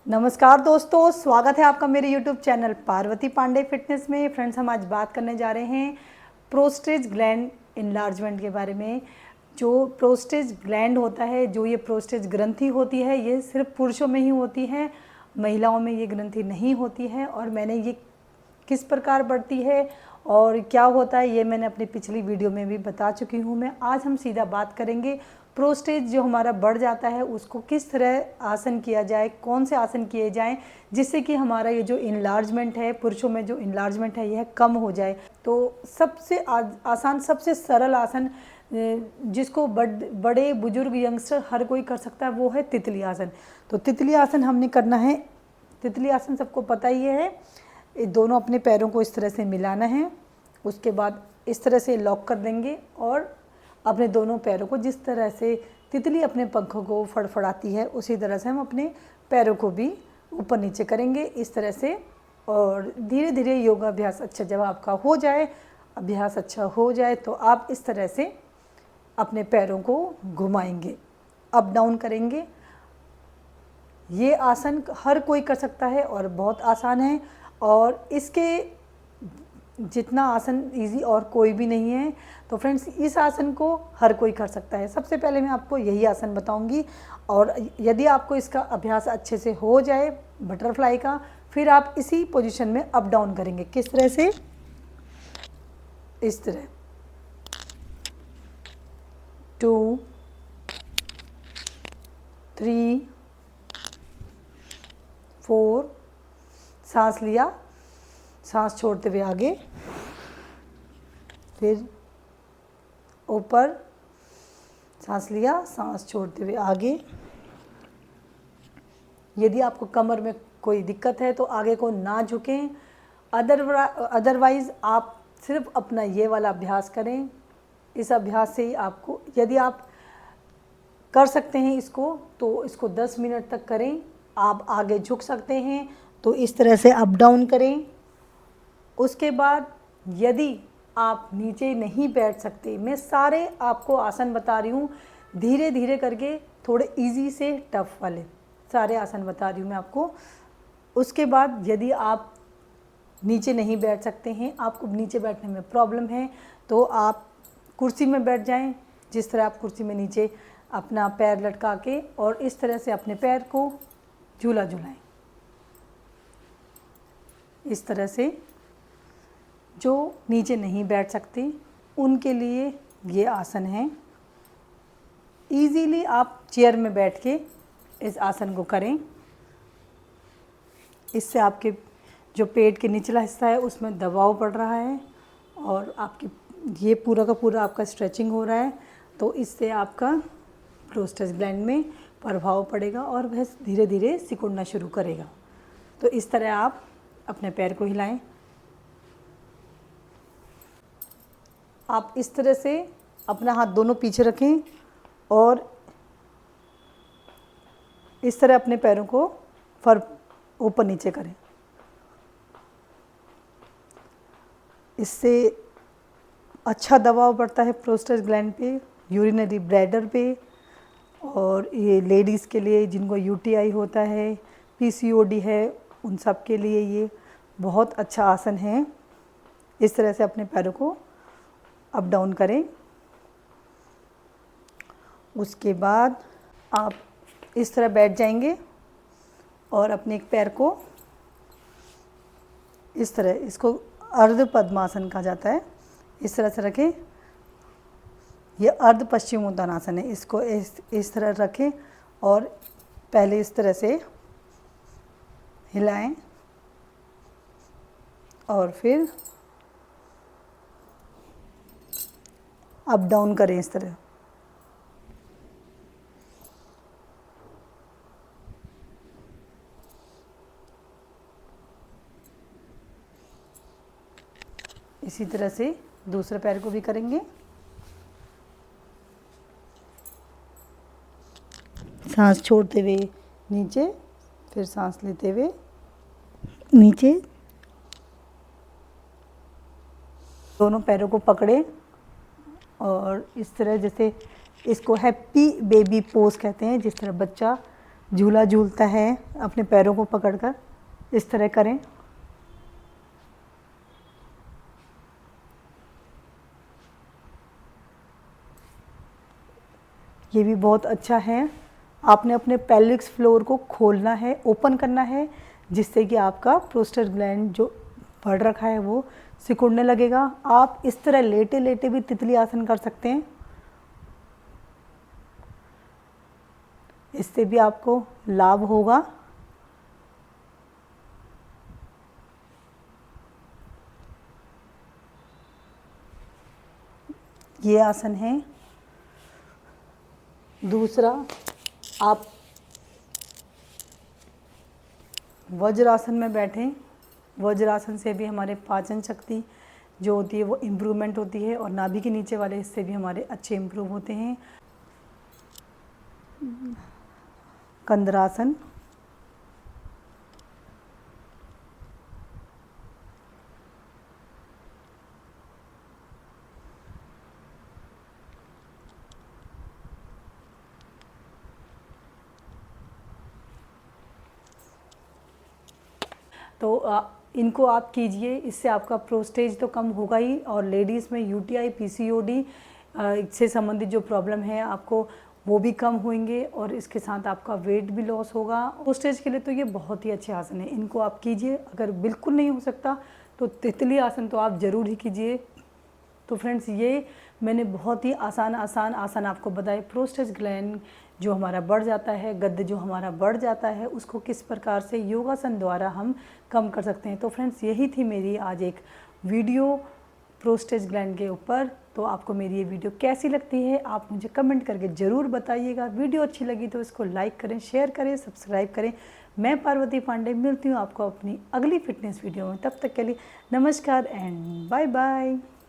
नमस्कार दोस्तों, स्वागत है आपका मेरे YouTube channel Parvati Pandey fitness में। फ्रेंड्स, हम आज बात करने जा रहे हैं प्रोस्टेट ग्लैंड इनलार्जमेंट के बारे में। जो प्रोस्टेट ग्लैंड होता है, जो ये प्रोस्टेट ग्रंथि होती है, ये सिर्फ पुरुषों में ही होती है, महिलाओं में ये ग्रंथि नहीं होती है। और मैंने ये किस प्रकार बढ़ती है और क्या होता है, ये मैंने अपनी पिछली वीडियो में भी बता चुकी हूँ। मैं आज हम सीधा बात करेंगे प्रोस्टेट जो हमारा बढ़ जाता है उसको किस तरह आसन किया जाए, कौन से आसन किए जाएं जिससे कि हमारा ये जो इनलार्जमेंट है, पुरुषों में जो इनलार्जमेंट है, यह कम हो जाए। तो सबसे आसान, सबसे सरल आसन जिसको बड़े बुजुर्ग यंगस्टर हर कोई कर सकता है, वो है तितली आसन। तो तितली आसन हमने करना है। तितली आसन सबको पता ही है। दोनों अपने पैरों को इस तरह से मिलाना है, उसके बाद इस तरह से लॉक कर देंगे और अपने दोनों पैरों को, जिस तरह से तितली अपने पंखों को फड़फड़ाती है उसी तरह से हम अपने पैरों को भी ऊपर नीचे करेंगे इस तरह से। और धीरे धीरे योगाभ्यास अच्छा जब आपका हो जाए, अभ्यास अच्छा हो जाए, तो आप इस तरह से अपने पैरों को घुमाएंगे, अप डाउन करेंगे। ये आसन हर कोई कर सकता है और बहुत आसान है, और इसके जितना आसन इजी और कोई भी नहीं है। तो फ्रेंड्स, इस आसन को हर कोई कर सकता है। सबसे पहले मैं आपको यही आसन बताऊंगी, और यदि आपको इसका अभ्यास अच्छे से हो जाए बटरफ्लाई का, फिर आप इसी पोजीशन में अप डाउन करेंगे। किस तरह से? इस तरह 2 3 4, सांस लिया, सांस छोड़ते हुए आगे, फिर ऊपर, सांस लिया, सांस छोड़ते हुए आगे। यदि आपको कमर में कोई दिक्कत है तो आगे को ना झुकें, अदरवाइज़ आप सिर्फ अपना ये वाला अभ्यास करें। इस अभ्यास से ही आपको, यदि आप कर सकते हैं इसको, तो इसको 10 मिनट तक करें। आप आगे झुक सकते हैं तो इस तरह से अप डाउन करें। उसके बाद यदि आप नीचे नहीं बैठ सकते, मैं सारे आपको आसन बता रही हूँ धीरे धीरे करके, थोड़े इजी से टफ वाले सारे आसन बता रही हूँ मैं आपको। उसके बाद यदि आप नीचे नहीं बैठ सकते हैं, आपको नीचे बैठने में प्रॉब्लम है, तो आप कुर्सी में बैठ जाएं। जिस तरह आप कुर्सी में नीचे अपना पैर लटका के और इस तरह से अपने पैर को झूला झुलाएं, इस तरह से। जो नीचे नहीं बैठ सकते उनके लिए ये आसन है। इजीली आप चेयर में बैठ के इस आसन को करें। इससे आपके जो पेट के निचला हिस्सा है उसमें दबाव पड़ रहा है और आपकी ये पूरा का पूरा आपका स्ट्रेचिंग हो रहा है, तो इससे आपका प्रोस्टेट ग्लैंड में प्रभाव पड़ेगा और वह धीरे धीरे सिकुड़ना शुरू करेगा। तो इस तरह आप अपने पैर को हिलाएं। आप इस तरह से अपना हाथ दोनों पीछे रखें और इस तरह अपने पैरों को ऊपर नीचे करें। इससे अच्छा दबाव पड़ता है प्रोस्टेट ग्लैंड पे, यूरिनरी ब्लैडर पे, और ये लेडीज़ के लिए जिनको यूटीआई होता है, पीसीओडी है, उन सब के लिए ये बहुत अच्छा आसन है। इस तरह से अपने पैरों को अप डाउन करें। उसके बाद आप इस तरह बैठ जाएंगे और अपने एक पैर को इस तरह, इसको अर्ध पद्मासन कहा जाता है, इस तरह से रखें। ये अर्ध पश्चिमोत्तानासन है। इसको इस तरह रखें और पहले इस तरह से हिलाएं और फिर अप डाउन करें इस तरह। इसी तरह से दूसरे पैर को भी करेंगे। सांस छोड़ते हुए नीचे, फिर सांस लेते हुए नीचे। दोनों पैरों को पकड़े और इस तरह, जैसे इसको हैप्पी बेबी पोज कहते हैं, जिस तरह बच्चा झूला झूलता है अपने पैरों को पकड़कर, इस तरह करें। ये भी बहुत अच्छा है। आपने अपने पेल्विक्स फ्लोर को खोलना है, ओपन करना है, जिससे कि आपका प्रोस्टेट ग्लैंड जो बढ़ रखा है वो सिकुड़ने लगेगा। आप इस तरह लेटे लेटे भी तितली आसन कर सकते हैं, इससे भी आपको लाभ होगा। ये आसन है। दूसरा, आप वज्रासन में बैठें। वज्रासन से भी हमारे पाचन शक्ति जो होती है वो इम्प्रूवमेंट होती है, और नाभि के नीचे वाले हिस्से भी हमारे अच्छे इम्प्रूव होते हैं। कंदरासन, तो इनको आप कीजिए, इससे आपका प्रोस्टेज तो कम होगा ही, और लेडीज़ में यूटीआई, पीसीओडी से संबंधित जो प्रॉब्लम है आपको वो भी कम होंगे, और इसके साथ आपका वेट भी लॉस होगा। प्रोस्टेज के लिए तो ये बहुत ही अच्छे आसन है, इनको आप कीजिए। अगर बिल्कुल नहीं हो सकता तो तितली आसन तो आप ज़रूर ही कीजिए। तो फ्रेंड्स, ये मैंने बहुत ही आसान आसन आपको बताए। प्रोस्टेट ग्लैंड जो हमारा बढ़ जाता है, गद्द जो हमारा बढ़ जाता है, उसको किस प्रकार से योगासन द्वारा हम कम कर सकते हैं। तो फ्रेंड्स, यही थी मेरी आज एक वीडियो प्रोस्टेट ग्लैंड के ऊपर। तो आपको मेरी ये वीडियो कैसी लगती है आप मुझे कमेंट करके ज़रूर बताइएगा। वीडियो अच्छी लगी तो इसको लाइक करें, शेयर करें, सब्सक्राइब करें। मैं पार्वती पांडे मिलती हूँ आपको अपनी अगली फिटनेस वीडियो में। तब तक के लिए नमस्कार एंड बाय बाय।